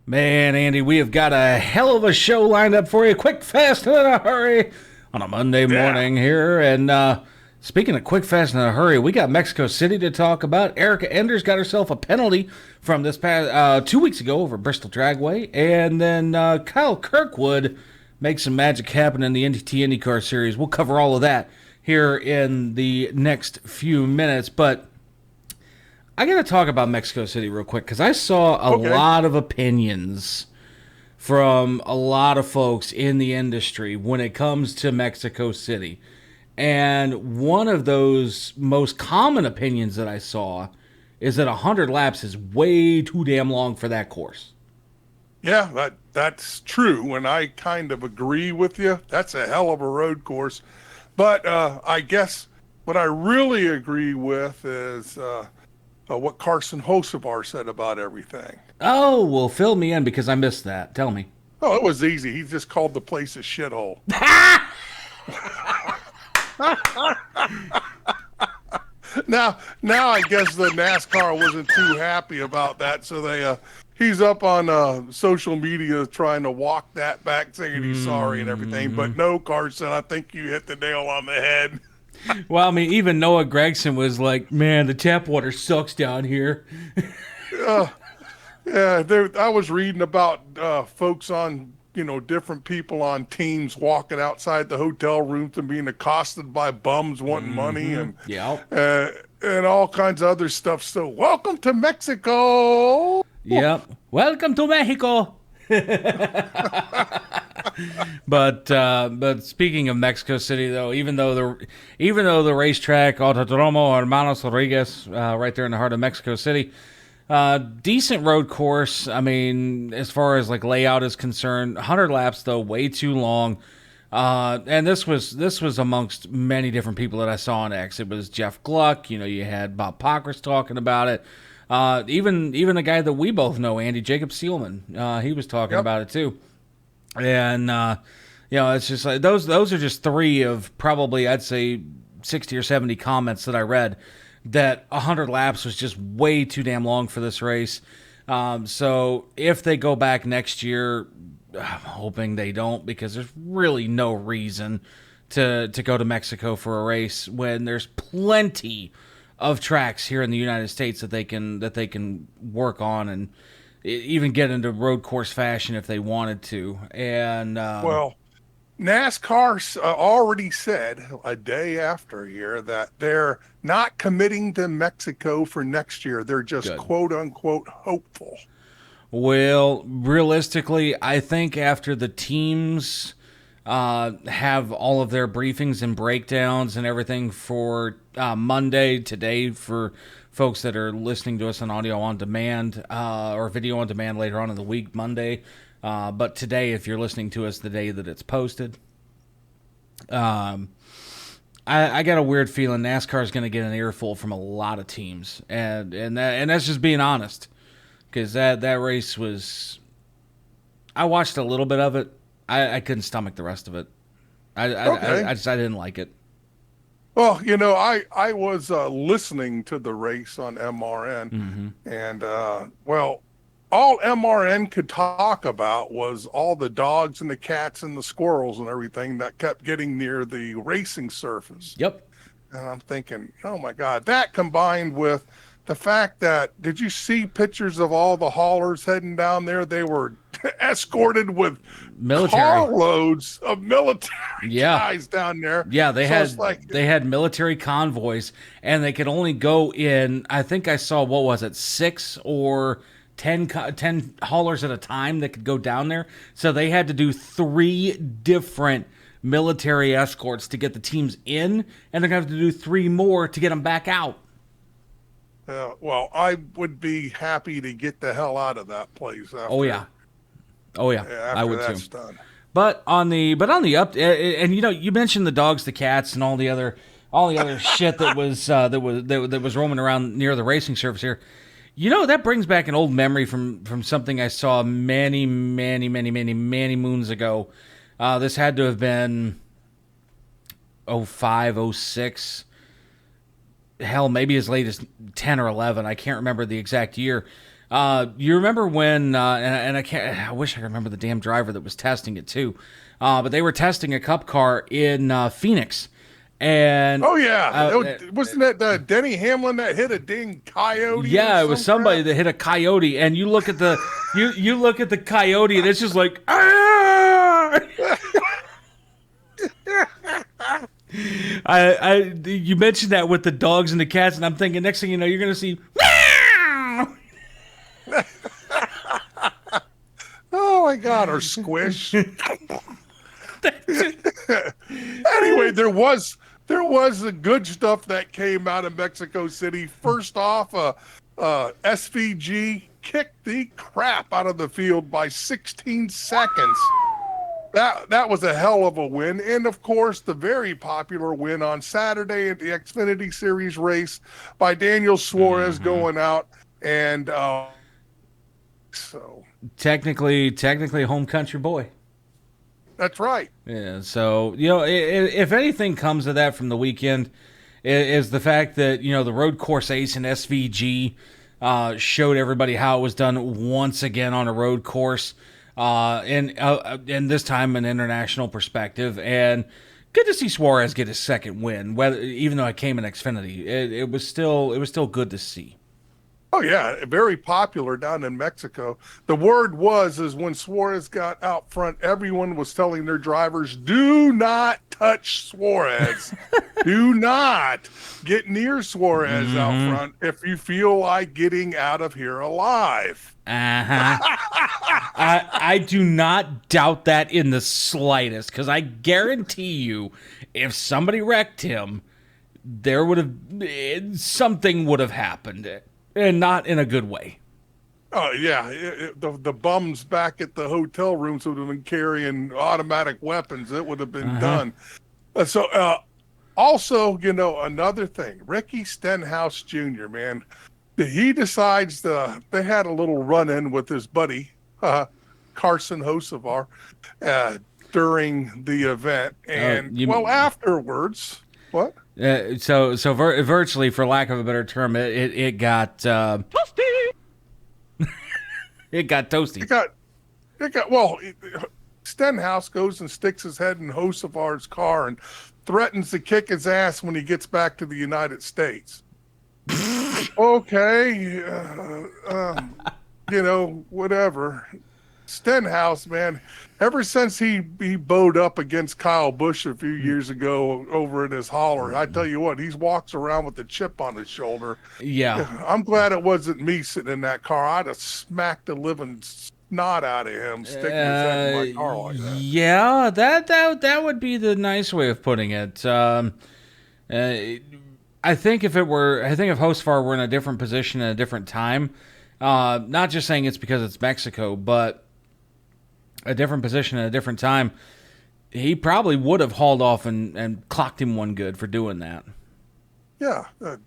Man, Andy, we have got a hell of a show lined up for you. Quick, fast, and in a hurry on a Monday morning here. And speaking of quick, fast, and in a hurry, we got Mexico City to talk about. Erica Enders got herself a penalty from this past 2 weeks ago over Bristol Dragway. And then Kyle Kirkwood makes some magic happen in the NTT IndyCar Series. We'll cover all of that here in the next few minutes. But I got to talk about Mexico City real quick because I saw a lot of opinions from a lot of folks in the industry when it comes to Mexico City. And one of those most common opinions that I saw is that 100 laps is way too damn long for that course. Yeah, that's true, and I kind of agree with you. That's a hell of a road course. But I guess what I really agree with is what Carson Hocevar said about everything. Oh, well, fill me in because I missed that. Tell me. Oh, it was easy. He just called the place a shithole. Now I guess the NASCAR wasn't too happy about that, so he's up on social media trying to walk that back, saying he's sorry and everything. But no, Carson, I think you hit the nail on the head. Well, I mean, even Noah Gragson was like, man, the tap water sucks down here. Yeah, I was reading about folks on, different people on teams walking outside the hotel rooms and being accosted by bums wanting money and all kinds of other stuff. So welcome to Mexico. Yep. Welcome to Mexico. But speaking of Mexico City, though, even though the racetrack Autodromo Hermanos Rodriguez, right there in the heart of Mexico City, decent road course. I mean, as far as like layout is concerned, 100 laps though, way too long. And this was amongst many different people that I saw on X. It was Jeff Gluck. You had Bob Pockris talking about it. Even a guy that we both know, Andy Jacob Seelman, he was talking about it too. And it's just like those are just three of probably I'd say 60 or 70 comments that I read that 100 laps was just way too damn long for this race. So if they go back next year, I'm hoping they don't, because there's really no reason to go to Mexico for a race when there's plenty of tracks here in the United States that they can work on and even get into road course fashion if they wanted to. And well, NASCAR already said a day after here that they're not committing to Mexico for next year. They're just quote unquote hopeful. Well, realistically, I think after the teams have all of their briefings and breakdowns and everything for Monday, today, for folks that are listening to us on audio on demand or video on demand later on in the week, Monday. But today, if you're listening to us the day that it's posted, I got a weird feeling NASCAR is going to get an earful from a lot of teams, and that's just being honest, because that race was. I watched a little bit of it. I couldn't stomach the rest of it. I didn't like it. Well, I was listening to the race on MRN, and all MRN could talk about was all the dogs and the cats and the squirrels and everything that kept getting near the racing surface. Yep. And I'm thinking, oh my God, that combined with the fact that, did you see pictures of all the haulers heading down there? They were escorted with military carloads of military guys down there. Yeah, they had military convoys, and they could only go in, I think I saw, 6 or 10 haulers at a time that could go down there. So they had to do 3 different military escorts to get the teams in, and they're going to have to do 3 more to get them back out. Well, I would be happy to get the hell out of that place. After, I would that's too. Done. But on the up, and you mentioned the dogs, the cats, and all the other shit that was roaming around near the racing surface here. That brings back an old memory from something I saw many moons ago. This had to have been 05, 06. Hell, maybe as late as 10 or 11. I can't remember the exact year. You remember when, and I can't, I wish I could remember the damn driver that was testing it too. But they were testing a Cup car in Phoenix. And Oh yeah, uh, wasn't that Denny Hamlin that hit a dang coyote or yeah, it was some somebody crap? that hit a coyote, and you look at the you look at the coyote, and it's just like, ah! You mentioned that with the dogs and the cats, and I'm thinking next thing you know, you're gonna see. Oh my God, or Squish. Anyway, there was the good stuff that came out of Mexico City. First off, SVG kicked the crap out of the field by 16 seconds. That was a hell of a win. And of course, the very popular win on Saturday at the Xfinity Series race by Daniel Suarez going out. And so Technically, home country boy. that's right. Yeah. So if anything comes of that from the weekend, is the fact that the road course ace and SVG showed everybody how it was done once again on a road course. And this time an international perspective, and good to see Suarez get his second win. Even though it came in Xfinity, it was still good to see. Oh yeah, very popular down in Mexico. The word is when Suarez got out front, everyone was telling their drivers, "Do not touch Suarez. Do not get near Suarez out front if you feel like getting out of here alive." Uh-huh. I do not doubt that in the slightest, because I guarantee you, if somebody wrecked him, something would have happened, and not in a good way. Oh yeah, the bums back at the hotel rooms would have been carrying automatic weapons. It would have been done. Also, another thing, Ricky Stenhouse Jr., man, he decides they had a little run-in with his buddy, Carson Hocevar, during the event. And, afterwards, what? So virtually, for lack of a better term, it got... toasty! It got toasty. Stenhouse goes and sticks his head in Hocevar's car and threatens to kick his ass when he gets back to the United States. Okay, whatever. Stenhouse, man, ever since he bowed up against Kyle Busch a few years ago over at his hauler, I tell you what, he walks around with a chip on his shoulder. Yeah. I'm glad it wasn't me sitting in that car. I'd have smacked the living snot out of him sticking his head in my car like that. Yeah, that would be the nice way of putting it. I think if Hocevar were in a different position at a different time, not just saying it's because it's Mexico, but a different position at a different time, he probably would have hauled off and clocked him one good for doing that. Yeah, that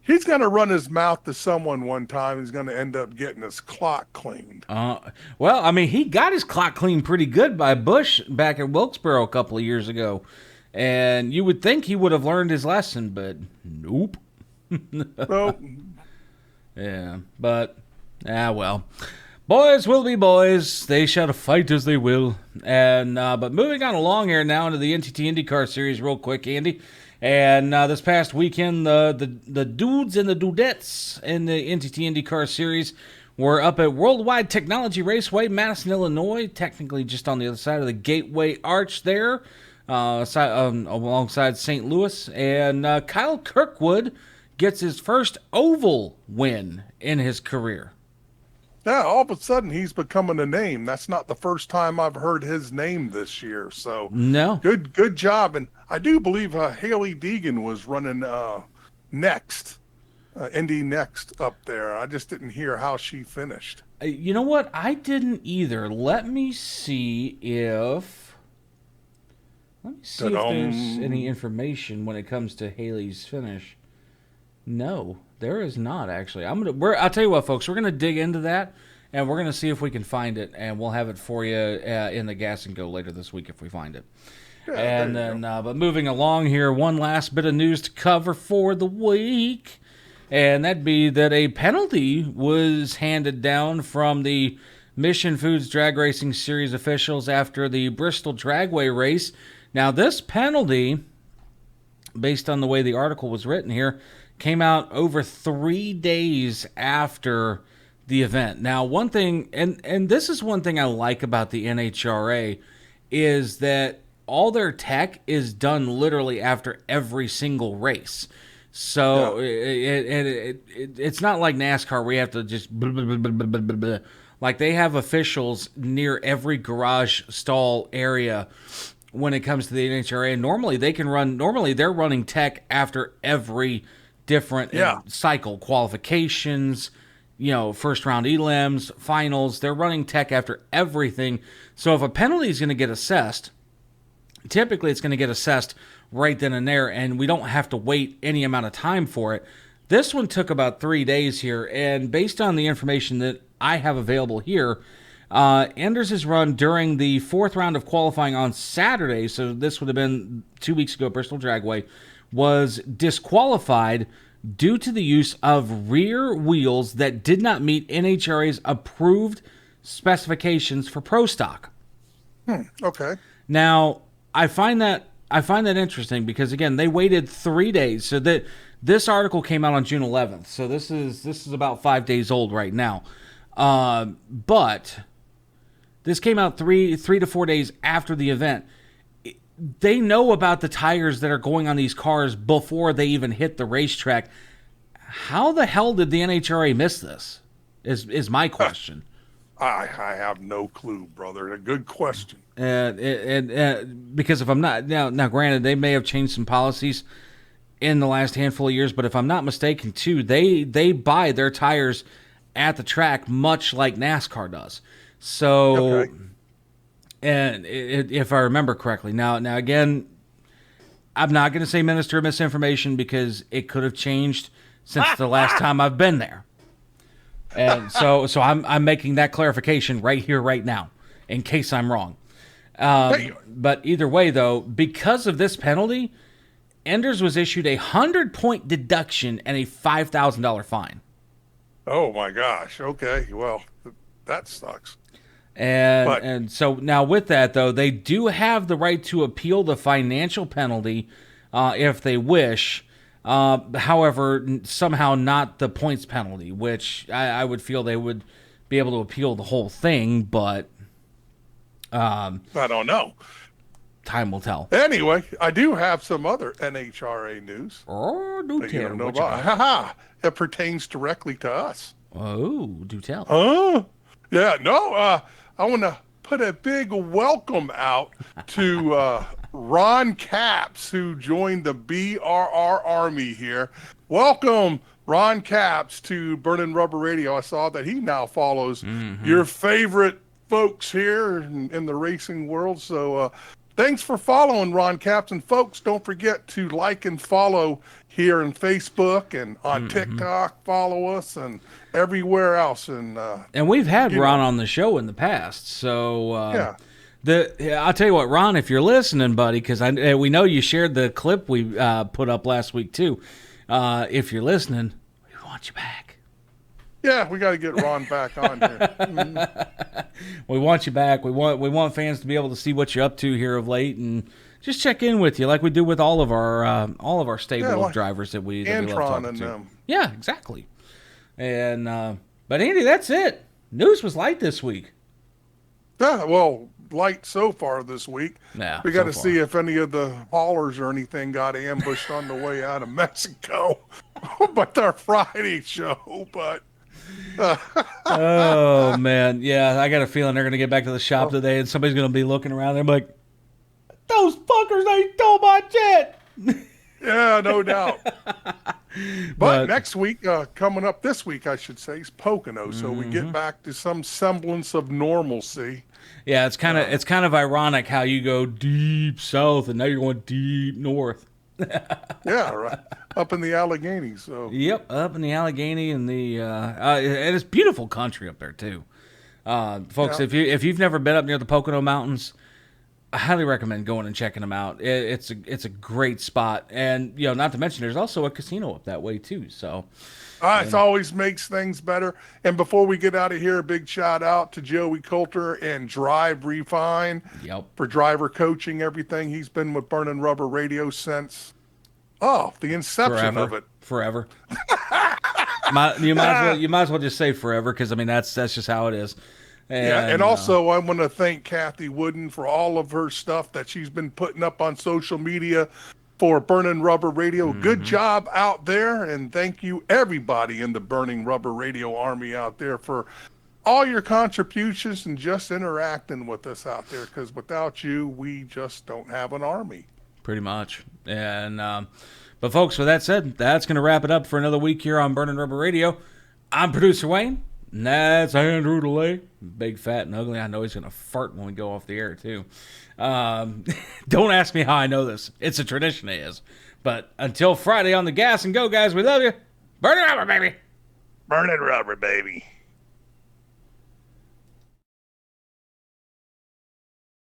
he's going to run his mouth to someone one time. He's going to end up getting his clock cleaned. Well, I mean, he got his clock cleaned pretty good by Busch back at Wilkesboro a couple of years ago. And you would think he would have learned his lesson, but nope. Nope. Yeah, but, well. Boys will be boys. They shall fight as they will. And but moving on along here now into the NTT IndyCar Series real quick, Andy. And this past weekend, the dudes and the dudettes in the NTT IndyCar Series were up at Worldwide Technology Raceway, Madison, Illinois, technically just on the other side of the Gateway Arch there. Alongside St. Louis, and Kyle Kirkwood gets his first oval win in his career. Yeah, all of a sudden he's becoming a name. That's not the first time I've heard his name this year. So no, good job. And I do believe Haley Deegan was running next, Indy Next up there. I just didn't hear how she finished. You know what? I didn't either. Let me see if there's any information when it comes to Haley's finish. No, there is not actually. I'll tell you what, folks. We're gonna dig into that, and we're gonna see if we can find it, and we'll have it for you in the Gas and Go later this week if we find it. Yeah, and then, but moving along here, one last bit of news to cover for the week. And that'd be that a penalty was handed down from the Mission Foods Drag Racing Series officials after the Bristol Dragway race. Now, this penalty, based on the way the article was written here, came out over 3 days after the event. Now, one thing, and this is one thing I like about the NHRA, is that all their tech is done literally after every single race. So it's not like NASCAR where you have to just blah, blah, blah, blah, blah, blah, blah. Like they have officials near every garage stall area when it comes to the NHRA. Normally they're running tech after every different cycle, qualifications, first round elims, finals. They're running tech after everything. So if a penalty is going to get assessed, typically it's going to get assessed right then and there, and we don't have to wait any amount of time for it. This one took about 3 days here, and based on the information that I have available here, Enders is run during the 4th round of qualifying on Saturday, so this would have been 2 weeks ago, Bristol Dragway, was disqualified due to the use of rear wheels that did not meet NHRA's approved specifications for Pro Stock. Okay. Now, I find that interesting because, again, they waited 3 days. So that this article came out on June 11th. So this is about 5 days old right now. But this came out three to 4 days after the event. They know about the tires that are going on these cars before they even hit the racetrack. How the hell did the NHRA miss this? Is my question. I have no clue, brother. A good question. Because if I'm not now, granted, they may have changed some policies in the last handful of years, but if I'm not mistaken, too, they buy their tires at the track much like NASCAR does. So, okay. And if I remember correctly, now again, I'm not going to say minister of misinformation because it could have changed since the last time I've been there. And so I'm making that clarification right here, right now, in case I'm wrong. But either way, though, because of this penalty, Enders was issued a 100-point deduction and a $5,000 fine. Oh my gosh. Okay. Well, that sucks. And so now with that, though, they do have the right to appeal the financial penalty if they wish. However, somehow not the points penalty, which I would feel they would be able to appeal the whole thing, but I don't know. Time will tell. Anyway, I do have some other NHRA news. Oh, do tell. You don't know about. It pertains directly to us. Oh, do tell. Yeah, no, I want to put a big welcome out to Ron Capps, who joined the BRR Army here. Welcome, Ron Capps, to Burning Rubber Radio. I saw that he now follows your favorite folks here in the racing world. So thanks for following, Ron Capps. And folks, don't forget to like and follow here on Facebook and on TikTok. Follow us and everywhere else. And we've had Ron on the show in the past. So I'll tell you what, Ron, if you're listening, buddy, because we know you shared the clip we put up last week too. If you're listening, we want you back. Yeah, we got to get Ron back on here. We want you back. We want fans to be able to see what you're up to here of late and just check in with you like we do with all of our stable of drivers that we love talking to. Them. Yeah, exactly. And but Andy, that's it. News was light this week. Yeah, well, light so far this week. Yeah, we got to see if any of the haulers or anything got ambushed on the way out of Mexico. But our Friday show, but. Oh man, yeah, I got a feeling they're gonna get back to the shop today, and somebody's gonna be looking around. They're like, "Those fuckers ain't stole my jet." Yeah, no doubt. But next week, coming up this week, I should say, is Pocono, so we get back to some semblance of normalcy. Yeah, it's kind of ironic how you go deep south and now you're going deep north. Yeah, right. Up in the Alleghenies. So. Yep, up in the Allegheny and and it's beautiful country up there too. Folks, if you've never been up near the Pocono Mountains, I highly recommend going and checking them out. It's a great spot, and not to mention there's also a casino up that way too. So It always makes things better. And before we get out of here, a big shout out to Joey Coulter and Drive Refine for driver coaching, everything. He's been with Burning Rubber Radio since the inception of it. Forever. You might as well just say forever, because I mean that's just how it is. And also I want to thank Kathy Wooden for all of her stuff that she's been putting up on social media for Burning Rubber Radio. Good job out there, and thank you everybody in the Burning Rubber Radio Army out there for all your contributions and just interacting with us out there, because without you, we just don't have an army. Pretty much. And but folks, with that said, that's going to wrap it up for another week here on Burning Rubber Radio. I'm producer Wayne, and that's Andrew DeLay. Big, fat, and ugly. I know he's going to fart when we go off the air, too. Don't ask me how I know this. It's a tradition, it is. But until Friday on the gas and go, guys, we love you. Burning rubber, baby. Burning rubber, baby.